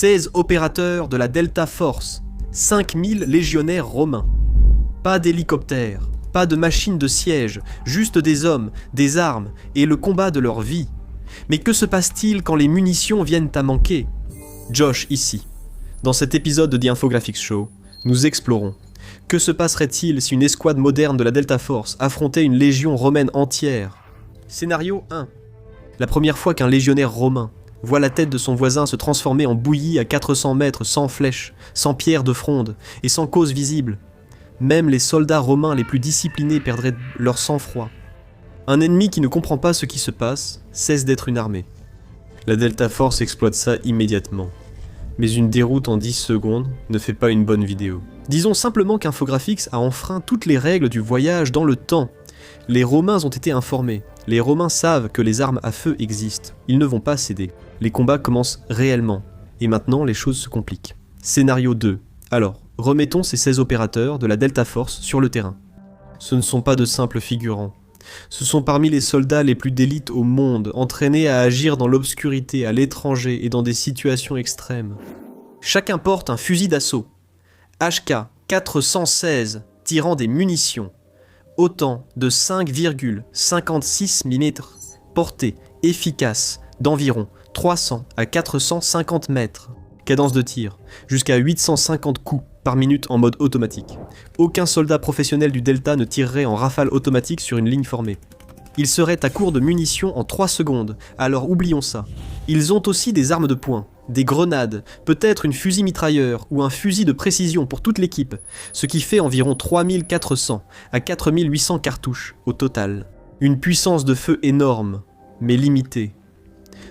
16 opérateurs de la Delta Force, 5000 légionnaires romains. Pas d'hélicoptères, pas de machines de siège, juste des hommes, des armes et le combat de leur vie. Mais que se passe-t-il quand les munitions viennent à manquer ? Josh ici. Dans cet épisode de The Infographics Show, nous explorons. Que se passerait-il si une escouade moderne de la Delta Force affrontait une légion romaine entière ? Scénario 1. La première fois qu'un légionnaire romain voit la tête de son voisin se transformer en bouillie à 400 mètres sans flèche, sans pierre de fronde et sans cause visible. Même les soldats romains les plus disciplinés perdraient leur sang-froid. Un ennemi qui ne comprend pas ce qui se passe cesse d'être une armée. La Delta Force exploite ça immédiatement. Mais une déroute en 10 secondes ne fait pas une bonne vidéo. Disons simplement qu'Infographics a enfreint toutes les règles du voyage dans le temps. Les Romains ont été informés. Les Romains savent que les armes à feu existent. Ils ne vont pas céder. Les combats commencent réellement. Et maintenant, les choses se compliquent. Scénario 2. Alors, remettons ces 16 opérateurs de la Delta Force sur le terrain. Ce ne sont pas de simples figurants. Ce sont parmi les soldats les plus d'élite au monde, entraînés à agir dans l'obscurité, à l'étranger et dans des situations extrêmes. Chacun porte un fusil d'assaut. HK 416 tirant des munitions. Autant de 5,56 mm, portée efficace d'environ 300 à 450 mètres. Cadence de tir, jusqu'à 850 coups par minute en mode automatique. Aucun soldat professionnel du Delta ne tirerait en rafale automatique sur une ligne formée. Ils seraient à court de munitions en 3 secondes, alors oublions ça. Ils ont aussi des armes de poing, des grenades, peut-être une fusil mitrailleur ou un fusil de précision pour toute l'équipe, ce qui fait environ 3400 à 4800 cartouches au total. Une puissance de feu énorme, mais limitée.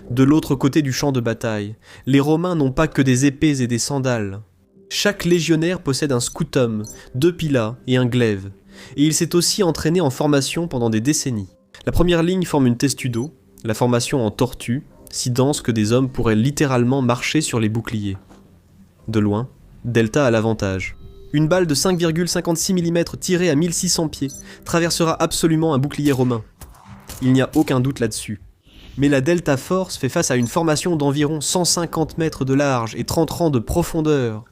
De l'autre côté du champ de bataille, les Romains n'ont pas que des épées et des sandales. Chaque légionnaire possède un scutum, 2 pilas et un glaive, et il s'est aussi entraîné en formation pendant des décennies. La première ligne forme une testudo, la formation en tortue, si dense que des hommes pourraient littéralement marcher sur les boucliers. De loin, Delta a l'avantage. Une balle de 5,56 mm tirée à 1600 pieds traversera absolument un bouclier romain. Il n'y a aucun doute là-dessus. Mais la Delta Force fait face à une formation d'environ 150 mètres de large et 30 rangs de profondeur.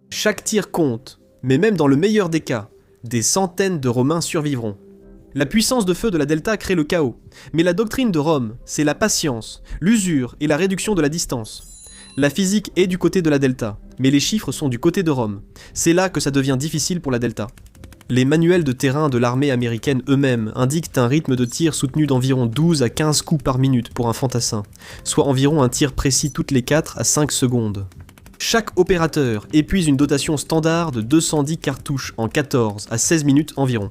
Chaque tir compte, mais même dans le meilleur des cas, des centaines de Romains survivront. La puissance de feu de la Delta crée le chaos, mais la doctrine de Rome, c'est la patience, l'usure et la réduction de la distance. La physique est du côté de la Delta, mais les chiffres sont du côté de Rome. C'est là que ça devient difficile pour la Delta. Les manuels de terrain de l'armée américaine eux-mêmes indiquent un rythme de tir soutenu d'environ 12 à 15 coups par minute pour un fantassin, soit environ un tir précis toutes les 4 à 5 secondes. Chaque opérateur épuise une dotation standard de 210 cartouches en 14 à 16 minutes environ.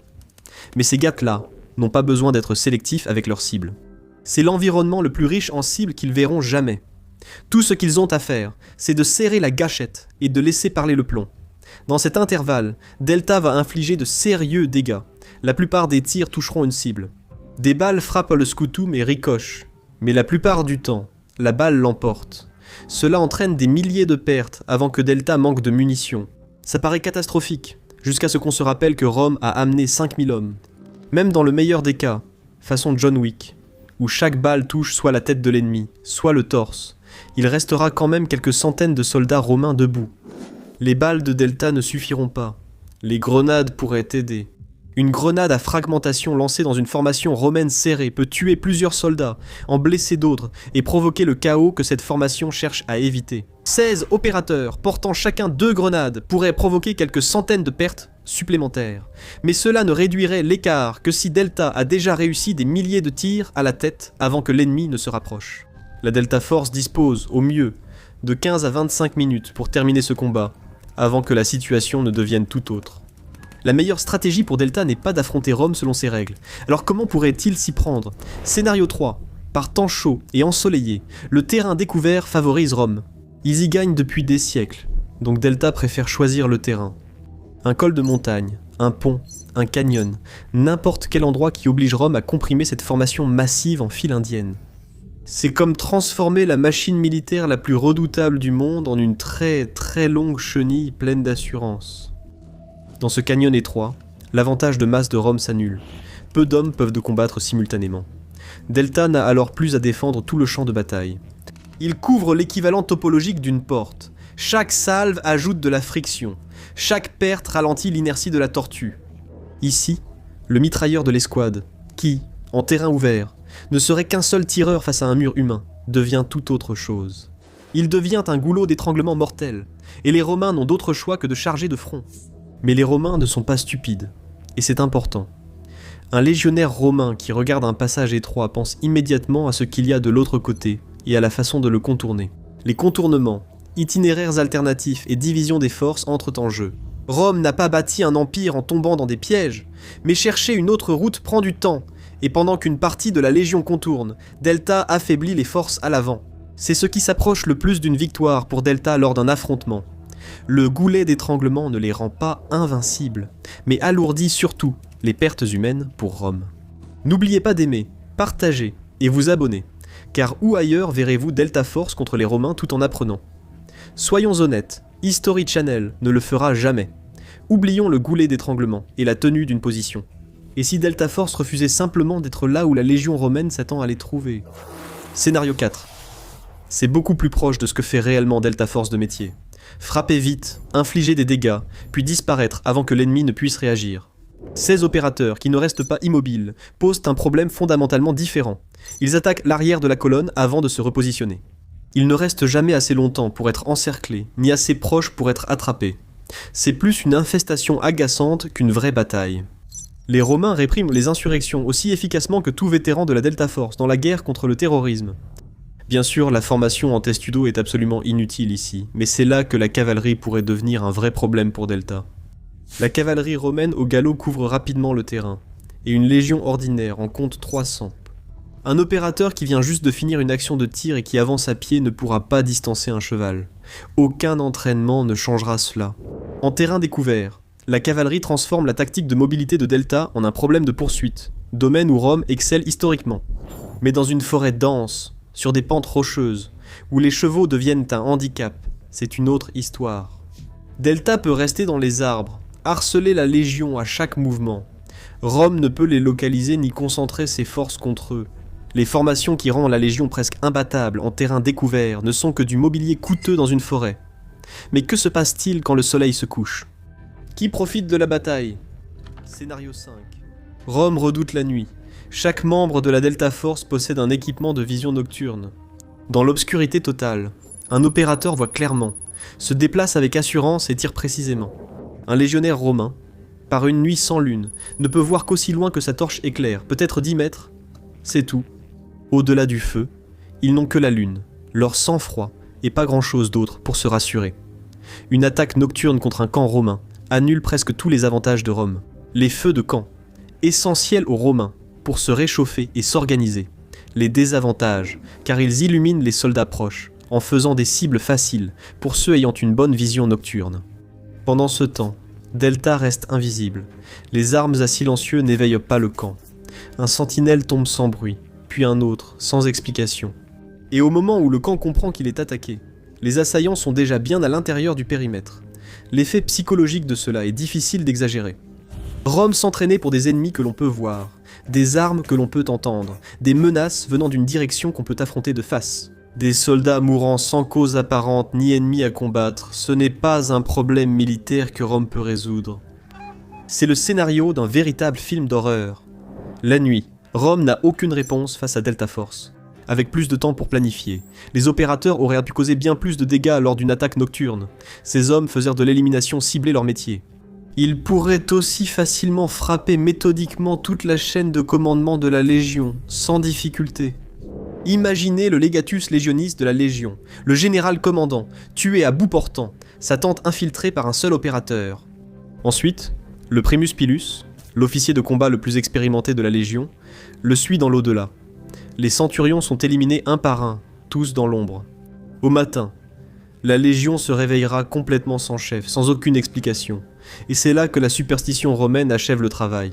Mais ces gars-là n'ont pas besoin d'être sélectifs avec leurs cibles. C'est l'environnement le plus riche en cibles qu'ils verront jamais. Tout ce qu'ils ont à faire, c'est de serrer la gâchette et de laisser parler le plomb. Dans cet intervalle, Delta va infliger de sérieux dégâts. La plupart des tirs toucheront une cible. Des balles frappent le scutum et ricochent, mais la plupart du temps, la balle l'emporte. Cela entraîne des milliers de pertes avant que Delta manque de munitions. Ça paraît catastrophique, jusqu'à ce qu'on se rappelle que Rome a amené 5000 hommes. Même dans le meilleur des cas, façon John Wick, où chaque balle touche soit la tête de l'ennemi, soit le torse, il restera quand même quelques centaines de soldats romains debout. Les balles de Delta ne suffiront pas. Les grenades pourraient aider. Une grenade à fragmentation lancée dans une formation romaine serrée peut tuer plusieurs soldats, en blesser d'autres et provoquer le chaos que cette formation cherche à éviter. 16 opérateurs portant chacun 2 grenades pourraient provoquer quelques centaines de pertes supplémentaires. Mais cela ne réduirait l'écart que si Delta a déjà réussi des milliers de tirs à la tête avant que l'ennemi ne se rapproche. La Delta Force dispose, au mieux, de 15 à 25 minutes pour terminer ce combat, avant que la situation ne devienne tout autre. La meilleure stratégie pour Delta n'est pas d'affronter Rome selon ses règles. Alors comment pourrait-il s'y prendre ? Scénario 3. Par temps chaud et ensoleillé, le terrain découvert favorise Rome. Ils y gagnent depuis des siècles, donc Delta préfère choisir le terrain. Un col de montagne, un pont, un canyon, n'importe quel endroit qui oblige Rome à comprimer cette formation massive en file indienne. C'est comme transformer la machine militaire la plus redoutable du monde en une très très longue chenille pleine d'assurance. Dans ce canyon étroit, l'avantage de masse de Rome s'annule. Peu d'hommes peuvent combattre simultanément. Delta n'a alors plus à défendre tout le champ de bataille. Il couvre l'équivalent topologique d'une porte, Chaque salve ajoute de la friction. Chaque perte ralentit l'inertie de la tortue. Ici, le mitrailleur de l'escouade, qui, en terrain ouvert, ne serait qu'un seul tireur face à un mur humain, devient tout autre chose. Il devient un goulot d'étranglement mortel, et les Romains n'ont d'autre choix que de charger de front. Mais les Romains ne sont pas stupides, et c'est important. Un légionnaire romain qui regarde un passage étroit pense immédiatement à ce qu'il y a de l'autre côté, et à la façon de le contourner. Les contournements, itinéraires alternatifs et division des forces entrent en jeu. Rome n'a pas bâti un empire en tombant dans des pièges, mais chercher une autre route prend du temps, et pendant qu'une partie de la légion contourne, Delta affaiblit les forces à l'avant. C'est ce qui s'approche le plus d'une victoire pour Delta lors d'un affrontement. Le goulet d'étranglement ne les rend pas invincibles, mais alourdit surtout les pertes humaines pour Rome. N'oubliez pas d'aimer, partager et vous abonner, car où ailleurs verrez-vous Delta Force contre les Romains tout en apprenant? Soyons honnêtes, History Channel ne le fera jamais. Oublions le goulet d'étranglement et la tenue d'une position. Et si Delta Force refusait simplement d'être là où la légion romaine s'attend à les trouver? Scénario 4. C'est beaucoup plus proche de ce que fait réellement Delta Force de métier. Frapper vite, infliger des dégâts, puis disparaître avant que l'ennemi ne puisse réagir. Ces opérateurs, qui ne restent pas immobiles, posent un problème fondamentalement différent. Ils attaquent l'arrière de la colonne avant de se repositionner. Ils ne restent jamais assez longtemps pour être encerclés, ni assez proches pour être attrapés. C'est plus une infestation agaçante qu'une vraie bataille. Les Romains répriment les insurrections aussi efficacement que tout vétéran de la Delta Force dans la guerre contre le terrorisme. Bien sûr, la formation en testudo est absolument inutile ici, mais c'est là que la cavalerie pourrait devenir un vrai problème pour Delta. La cavalerie romaine au galop couvre rapidement le terrain, et une légion ordinaire en compte 300. Un opérateur qui vient juste de finir une action de tir et qui avance à pied ne pourra pas distancer un cheval. Aucun entraînement ne changera cela. En terrain découvert, la cavalerie transforme la tactique de mobilité de Delta en un problème de poursuite, domaine où Rome excelle historiquement. Mais dans une forêt dense, sur des pentes rocheuses, où les chevaux deviennent un handicap, c'est une autre histoire. Delta peut rester dans les arbres, harceler la légion à chaque mouvement. Rome ne peut les localiser ni concentrer ses forces contre eux. Les formations qui rendent la légion presque imbattable en terrain découvert ne sont que du mobilier coûteux dans une forêt. Mais que se passe-t-il quand le soleil se couche? Qui profite de la bataille? Scénario 5. Rome redoute la nuit. Chaque membre de la Delta Force possède un équipement de vision nocturne. Dans l'obscurité totale, un opérateur voit clairement, se déplace avec assurance et tire précisément. Un légionnaire romain, par une nuit sans lune, ne peut voir qu'aussi loin que sa torche éclaire, peut-être 10 mètres. C'est tout. Au-delà du feu, ils n'ont que la lune, leur sang-froid et pas grand-chose d'autre pour se rassurer. Une attaque nocturne contre un camp romain annule presque tous les avantages de Rome. Les feux de camp, essentiels aux Romains pour se réchauffer et s'organiser. Les désavantages, car ils illuminent les soldats proches, en faisant des cibles faciles pour ceux ayant une bonne vision nocturne. Pendant ce temps, Delta reste invisible. Les armes à silencieux n'éveillent pas le camp. Un sentinelle tombe sans bruit, puis un autre, sans explication. Et au moment où le camp comprend qu'il est attaqué, les assaillants sont déjà bien à l'intérieur du périmètre. L'effet psychologique de cela est difficile d'exagérer. Rome s'entraînait pour des ennemis que l'on peut voir, des armes que l'on peut entendre, des menaces venant d'une direction qu'on peut affronter de face. Des soldats mourant sans cause apparente ni ennemis à combattre, ce n'est pas un problème militaire que Rome peut résoudre. C'est le scénario d'un véritable film d'horreur. La nuit, Rome n'a aucune réponse face à Delta Force. Avec plus de temps pour planifier, les opérateurs auraient pu causer bien plus de dégâts lors d'une attaque nocturne. Ces hommes faisaient de l'élimination cibler leur métier. Ils pourraient aussi facilement frapper méthodiquement toute la chaîne de commandement de la Légion, sans difficulté. Imaginez le legatus legionis de la Légion, le général commandant, tué à bout portant, sa tente infiltrée par un seul opérateur. Ensuite, le primus pilus, l'officier de combat le plus expérimenté de la Légion, le suit dans l'au-delà. Les centurions sont éliminés un par un, tous dans l'ombre. Au matin, la Légion se réveillera complètement sans chef, sans aucune explication. Et c'est là que la superstition romaine achève le travail.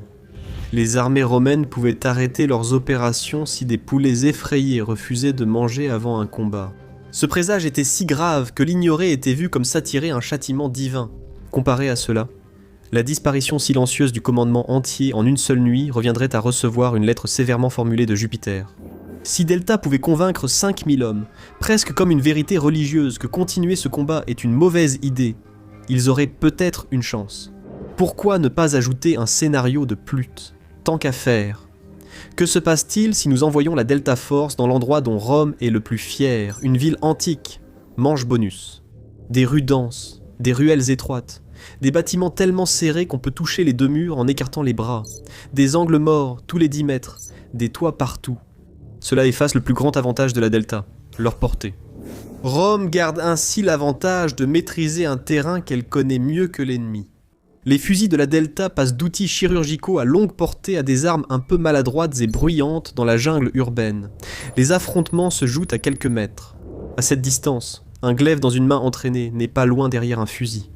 Les armées romaines pouvaient arrêter leurs opérations si des poulets effrayés refusaient de manger avant un combat. Ce présage était si grave que l'ignorer était vu comme s'attirer un châtiment divin. Comparé à cela, la disparition silencieuse du commandement entier en une seule nuit reviendrait à recevoir une lettre sévèrement formulée de Jupiter. Si Delta pouvait convaincre 5000 hommes, presque comme une vérité religieuse, que continuer ce combat est une mauvaise idée, ils auraient peut-être une chance. Pourquoi ne pas ajouter un scénario de Plute, tant qu'à faire? Que se passe-t-il si nous envoyons la Delta Force dans l'endroit dont Rome est le plus fier, une ville antique, Manche Bonus? Des rues denses, des ruelles étroites, des bâtiments tellement serrés qu'on peut toucher les deux murs en écartant les bras, des angles morts tous les 10 mètres, des toits partout. Cela efface le plus grand avantage de la Delta, leur portée. Rome garde ainsi l'avantage de maîtriser un terrain qu'elle connaît mieux que l'ennemi. Les fusils de la Delta passent d'outils chirurgicaux à longue portée à des armes un peu maladroites et bruyantes dans la jungle urbaine. Les affrontements se jouent à quelques mètres. À cette distance, un glaive dans une main entraînée n'est pas loin derrière un fusil.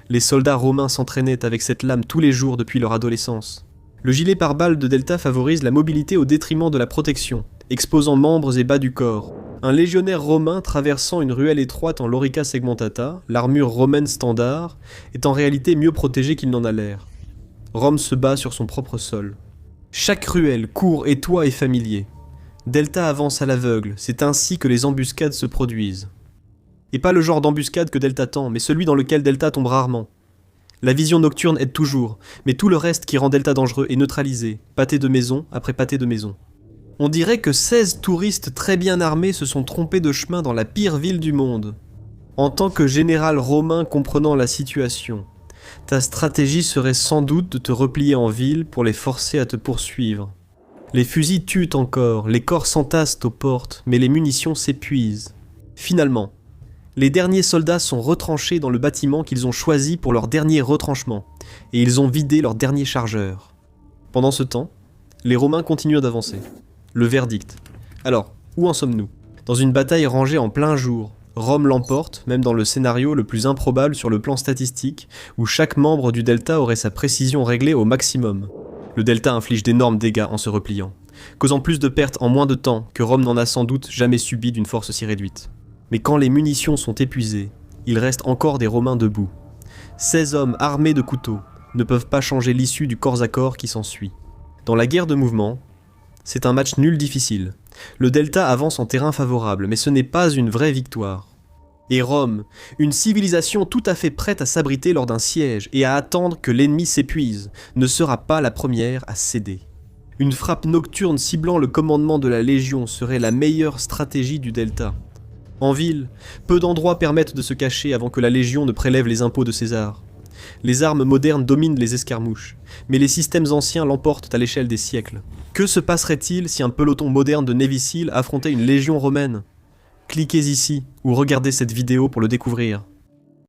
Les soldats romains s'entraînaient avec cette lame tous les jours depuis leur adolescence. Le gilet pare-balles de Delta favorise la mobilité au détriment de la protection, exposant membres et bas du corps. Un légionnaire romain traversant une ruelle étroite en lorica segmentata, l'armure romaine standard, est en réalité mieux protégé qu'il n'en a l'air. Rome se bat sur son propre sol. Chaque ruelle, cour et toit est familier. Delta avance à l'aveugle, c'est ainsi que les embuscades se produisent. Et pas le genre d'embuscade que Delta tend, mais celui dans lequel Delta tombe rarement. La vision nocturne aide toujours, mais tout le reste qui rend Delta dangereux est neutralisé, pâté de maison après pâté de maison. On dirait que 16 touristes très bien armés se sont trompés de chemin dans la pire ville du monde. En tant que général romain comprenant la situation, ta stratégie serait sans doute de te replier en ville pour les forcer à te poursuivre. Les fusils tuent encore, les corps s'entassent aux portes, mais les munitions s'épuisent. Finalement, les derniers soldats sont retranchés dans le bâtiment qu'ils ont choisi pour leur dernier retranchement, et ils ont vidé leur dernier chargeur. Pendant ce temps, les Romains continuent d'avancer. Le verdict. Alors, où en sommes-nous? Dans une bataille rangée en plein jour, Rome l'emporte, même dans le scénario le plus improbable sur le plan statistique, où chaque membre du Delta aurait sa précision réglée au maximum. Le Delta inflige d'énormes dégâts en se repliant, causant plus de pertes en moins de temps que Rome n'en a sans doute jamais subi d'une force si réduite. Mais quand les munitions sont épuisées, il reste encore des Romains debout. 16 hommes armés de couteaux ne peuvent pas changer l'issue du corps à corps qui s'ensuit. Dans la guerre de mouvement, c'est un match nul difficile. Le Delta avance en terrain favorable, mais ce n'est pas une vraie victoire. Et Rome, une civilisation tout à fait prête à s'abriter lors d'un siège et à attendre que l'ennemi s'épuise, ne sera pas la première à céder. Une frappe nocturne ciblant le commandement de la Légion serait la meilleure stratégie du Delta. En ville, peu d'endroits permettent de se cacher avant que la Légion ne prélève les impôts de César. Les armes modernes dominent les escarmouches, mais les systèmes anciens l'emportent à l'échelle des siècles. Que se passerait-il si un peloton moderne de Navy Seals affrontait une légion romaine? Cliquez ici ou regardez cette vidéo pour le découvrir.